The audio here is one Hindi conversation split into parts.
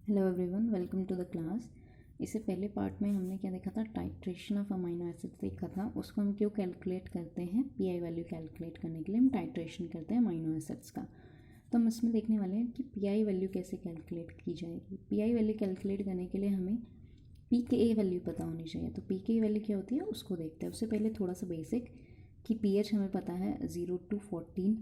Hello everyone, welcome to the class. इससे पहले पार्ट में हमने क्या देखा था, टाइट्रेशन ऑफ अमीनो एसिड्स देखा था। उसको हम क्यों कैलकुलेट करते हैं, पीआई वैल्यू कैलकुलेट करने के लिए हम टाइट्रेशन करते हैं अमीनो एसिड्स का। तो हम इसमें देखने वाले हैं कि पीआई वैल्यू कैसे कैलकुलेट की जाएगी। पीआई वैल्यू कैलकुलेट करने के लिए हमें पीकेए वैल्यू पता होनी चाहिए। तो पीकेए वैल्यू क्या होती है उसको देखते हैं। उससे पहले थोड़ा सा बेसिक कि पीएच हमें पता है 0 to 14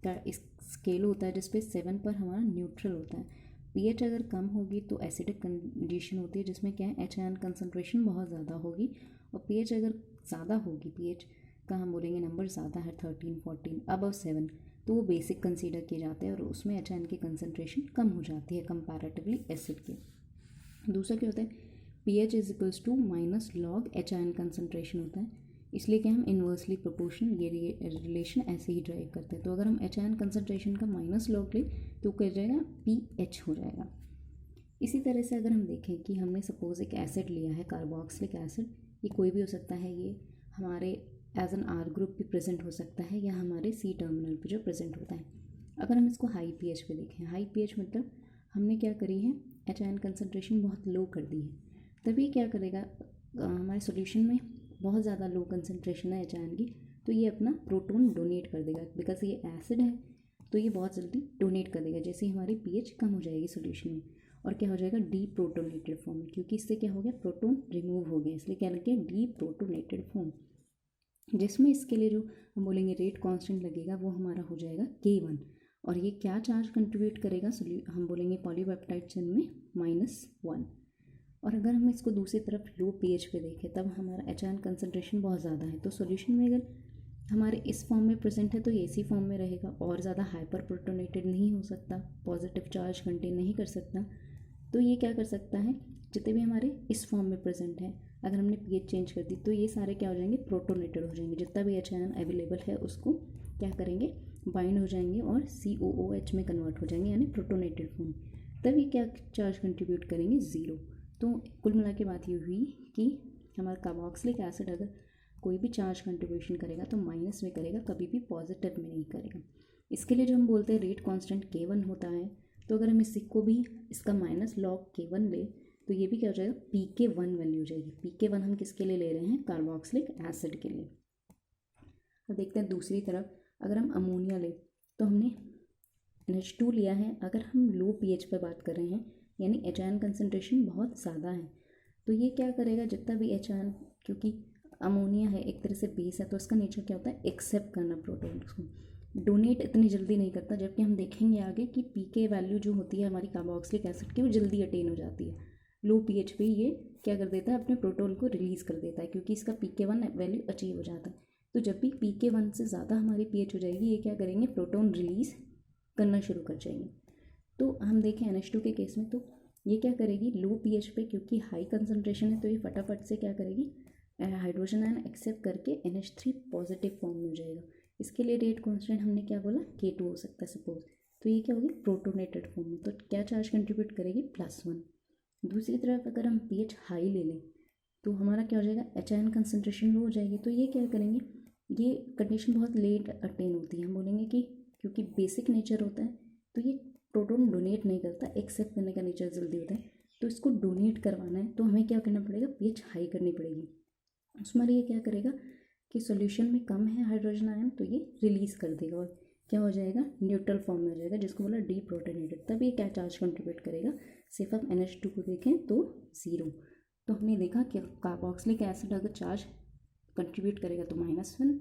का इस स्केल होता है, जिसपे 7 पर हमारा न्यूट्रल होता है। पीएच अगर कम होगी तो एसिडिक कंडीशन होती है, जिसमें क्या है एच आयन कंसनट्रेशन बहुत ज़्यादा होगी। और पीएच अगर ज़्यादा होगी, पीएच का हम बोलेंगे नंबर ज़्यादा है 13 14 अबव 7, तो वो बेसिक कंसीडर किए जाते हैं और उसमें एच आयन की कंसनट्रेशन कम हो जाती है कंपैरेटिवली एसिड के। दूसरा क्या होता है, pH is equals to minus log H ion concentration होता है। इसलिए कि हम इन्वर्सली प्रोपोर्शनल ये रिलेशन ऐसे ही ड्राइव करते हैं। तो अगर हम एच आयन कंसनट्रेशन का माइनस लॉग लें तो क्या हो जाएगा, पी एच हो जाएगा। इसी तरह से अगर हम देखें कि हमने सपोज एक एसिड लिया है, कार्बोक्सिलिक एसिड, ये कोई भी हो सकता है, ये हमारे एज एन आर ग्रुप भी प्रेजेंट हो सकता है या हमारे सी टर्मिनल पे जो प्रेजेंट होता है। अगर हम इसको हाई पीएच पे देखें, हाई पीएच मतलब हमने क्या करी है, एच आयन कंसनट्रेशन बहुत लो कर दी है, तभी क्या करेगा हमारे सॉल्यूशन में बहुत ज़्यादा लो कंसनट्रेशन है एच आयन की, तो ये अपना प्रोटॉन डोनेट कर देगा। बिकॉज ये एसिड है तो ये बहुत जल्दी डोनेट कर देगा जैसे ही हमारी पीएच कम हो जाएगी सॉल्यूशन में। और क्या हो जाएगा, डी प्रोटोनेटेड फॉर्म में, क्योंकि इससे क्या हो गया, प्रोटॉन रिमूव हो गया, इसलिए क्या लग गया, डी प्रोटोनेटेड फॉर्म। जिसमें इसके लिए जो हम बोलेंगे रेट कांस्टेंट लगेगा वो हमारा हो जाएगा K1। और ये क्या चार्ज कंट्रीब्यूट करेगा, हम बोलेंगे पॉलीपेप्टाइड चेन में -1। और अगर हम इसको दूसरी तरफ लो पीएच पे देखें, तब हमारा एच आयन कंसनट्रेशन बहुत ज़्यादा है, तो सॉल्यूशन में अगर हमारे इस फॉर्म में प्रेजेंट है तो ये इसी फॉर्म में रहेगा, और ज़्यादा हाइपर प्रोटोनेटेड नहीं हो सकता, पॉजिटिव चार्ज कंटेन नहीं कर सकता। तो ये क्या कर सकता है, जितने भी हमारे इस फॉर्म में प्रेजेंट है, अगर हमने पीएच चेंज कर दी तो ये सारे क्या हो जाएंगे, प्रोटोनेटेड हो जाएंगे। जितना भी एच आयन अवेलेबल है उसको क्या करेंगे, बाइंड हो जाएंगे और COOH में कन्वर्ट हो जाएंगे, यानी प्रोटोनेटेड फॉर्म। तब ये क्या चार्ज कंट्रीब्यूट करेंगे, 0। तो कुल मिला के बात ये हुई कि हमारा कार्बोक्सिलिक एसिड अगर कोई भी चार्ज कंट्रीब्यूशन करेगा तो माइनस में करेगा, कभी भी पॉजिटिव में नहीं करेगा। इसके लिए जो हम बोलते हैं रेट कांस्टेंट K1 होता है, तो अगर हम इसको भी इसका माइनस लॉग K1 ले तो ये भी क्या हो जाएगा, PK1 वैल्यू हो जाएगी। PK1 हम किसके लिए ले रहे हैं, कार्बोक्सिलिक एसिड के लिए। अब देखते हैं दूसरी तरफ, अगर हम अमोनिया ले तो हमने NH2 लिया है। अगर हम लो पीएच पर बात कर रहे हैं, यानी एच आयन कंसनट्रेशन बहुत ज़्यादा है, तो ये क्या करेगा, जितना भी एच आयन, क्योंकि अमोनिया है एक तरह से बेस है, तो इसका नेचर क्या होता है, एक्सेप्ट करना प्रोटॉन को, डोनेट इतनी जल्दी नहीं करता। जबकि हम देखेंगे आगे कि पीके वैल्यू जो होती है हमारी कार्बोक्सिलिक एसिड की, वो जल्दी अटेन हो जाती है। लो पीएच पे ये क्या कर देता है, अपने प्रोटॉन को रिलीज़ कर देता है, क्योंकि इसका PK1 वैल्यू अचीव हो जाता है। तो जब भी PK1 से ज़्यादा हमारी पीएच हो जाएगी, ये क्या करेंगे, प्रोटॉन रिलीज़ करना शुरू कर जाएंगे। तो हम देखें NH2 के केस में, तो ये क्या करेगी, लो पीएच पे क्योंकि हाई कंसनट्रेशन है, तो ये फटाफट से क्या करेगी, हाइड्रोजन आयन एक्सेप्ट करके NH3 पॉजिटिव फॉर्म में हो जाएगा। इसके लिए रेट कांस्टेंट हमने क्या बोला, K2 हो सकता है सपोज। तो ये क्या होगी, प्रोटोनेटेड फॉर्म में, तो क्या चार्ज कंट्रीब्यूट करेगी, +1। दूसरी तरफ अगर हम पीएच हाई ले लें तो हमारा क्या हो जाएगा, एच आयन कंसनट्रेशन लो हो जाएगी। तो ये क्या करेंगे, ये कंडीशन बहुत लेट अटेन होती है। हम बोलेंगे कि क्योंकि बेसिक नेचर होता है तो ये प्रोटॉन डोनेट नहीं करता, एक्सेप्ट करने का नेचर जल्दी होता है। तो इसको डोनेट करवाना है तो हमें क्या करना पड़ेगा, पीएच हाई करनी पड़ेगी। उसमें ये क्या करेगा कि सॉल्यूशन में कम है हाइड्रोजन आयन, तो ये रिलीज़ कर देगा और क्या हो जाएगा, न्यूट्रल फॉर्म में हो जाएगा, जिसको बोला डी प्रोटोनेटेड। तब ये क्या चार्ज कंट्रीब्यूट करेगा, सिर्फ हम NH2 को देखें तो 0। तो हमने देखा कि कार्बोक्सिलिक एसिड अगर चार्ज कंट्रीब्यूट करेगा तो -1,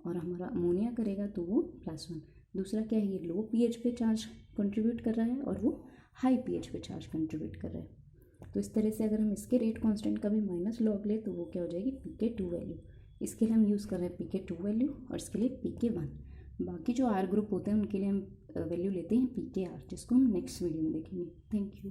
और हमारा अमोनिया करेगा तो वो +1। दूसरा क्या है, ये लो पीएच पे चार्ज कंट्रीब्यूट कर रहा है और वो हाई पीएच पे चार्ज कंट्रीब्यूट कर रहा है। तो इस तरह से अगर हम इसके रेट कांस्टेंट का भी माइनस लॉग ले तो वो क्या हो जाएगी, PK2 वैल्यू। इसके लिए हम यूज़ कर रहे हैं PK2 वैल्यू, और इसके लिए PK1। बाकी जो आर ग्रुप होते हैं उनके लिए हम वैल्यू लेते हैं PKR, जिसको हम नेक्स्ट वीडियो में देखेंगे। Thank you.